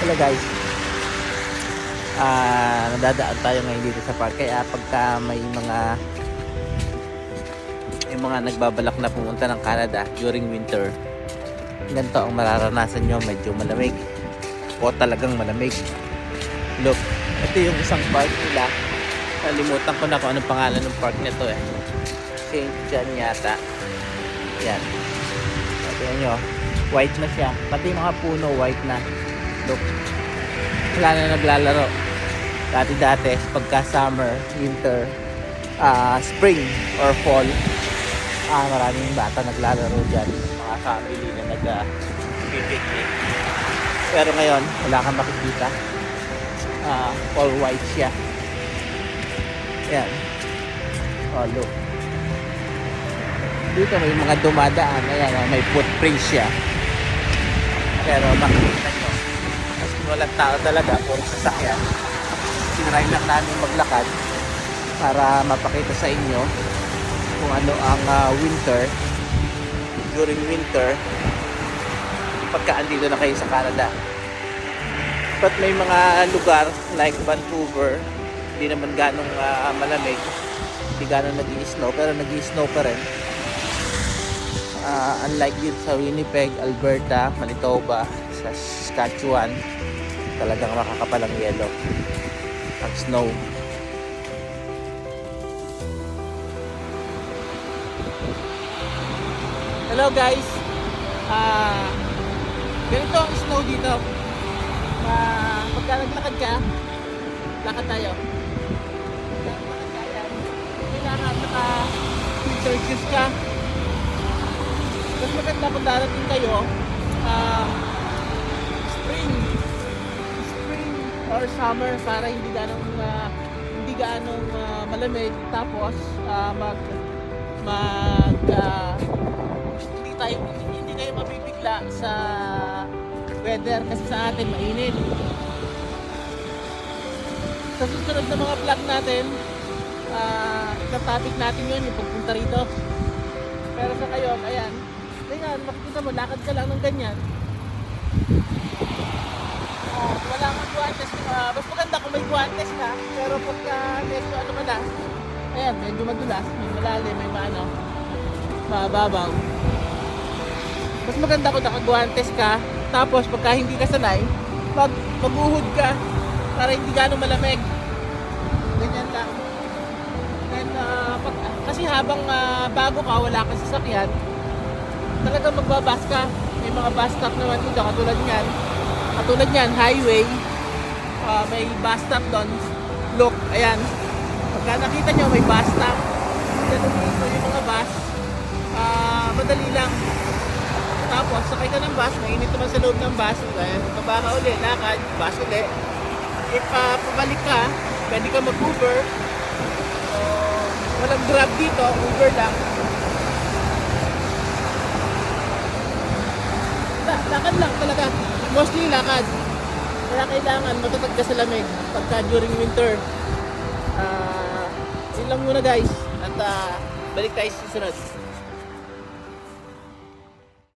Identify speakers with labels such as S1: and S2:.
S1: Hello guys, nadadaan tayo ngayon dito sa park. Kaya pagka may mga nagbabalak na pumunta ng Canada during winter, ganito ang mararanasan nyo. Medyo malamig o talagang malamig. Look, ito yung isang park nila. Nalimutan ko na kung anong pangalan ng park nito eh. St. John yata. Yan, tingnan nyo, white na siya, pati mga puno white na. Look, wala na naglalaro. Dati pagka summer, winter, spring or fall, maraming bata naglalaro dyan, mga family na nag-picnic. Pero ngayon wala kang makikita. All white siya. Yan, oh look, dito may mga dumadaan. Ayan, may footprint siya, pero makikita nyo kasi walang tao talaga, puro sasakyan. Sinry lang namin maglakad para mapakita sa inyo kung ano ang during winter pagka andito na kayo sa Canada. But may mga lugar like Vancouver, hindi naman ganong malamig, hindi ganong nag-i-snow, pero nag-i-snow pa rin. Unlike dito sa Winnipeg, Alberta, Manitoba, sa Saskatchewan, talagang makakapalang yelo ang snow. Hello guys, ganito ang snow dito. Pagka naglakad ka, lakad tayo. Lakad ka yan, kailangan naka-winter shoes ka. Mas maganda kung darating kayo spring or summer para hindi ganong malamig, tapos hindi kayo mabibigla sa weather kasi sa atin mainit. Sa susunod na mga vlog natin, isang topic natin yun, yung pagpunta rito. Pero sa kayo, ayan, tingnan, makikita mo, lakad ka lang ng ganyan. Wala kang guantes. Mas maganda kung may guantes ka, pero pagka medyo ano ka na, ayan, medyo madulas, may malalim, may mababaw. Mas maganda kung nakaguantes ka, tapos pagka hindi ka sanay, mag-uhod ka para hindi gano'ng malamig. Ganyan lang. And kasi habang bago ka, wala kang sasakyan, talagang magbabas ka. May mga bus stop naman dito, katulad nyan, highway, may bus stop doon. Look, ayan, pagka nakita nyo may bus stop, dito yung mga bus, madali lang. Tapos sakay ka ng bus, mainit naman sa loob ng bus, baba ka uli, lakad, bus uli. If pabalik ka, pwede ka mag-Uber. Walang Grab dito, Uber lang. Lakad lang talaga, mostly lakad. Kaya kailangan matatag ka sa lamig pagka during winter. Yun lang muna guys, at balik tayo sa susunod.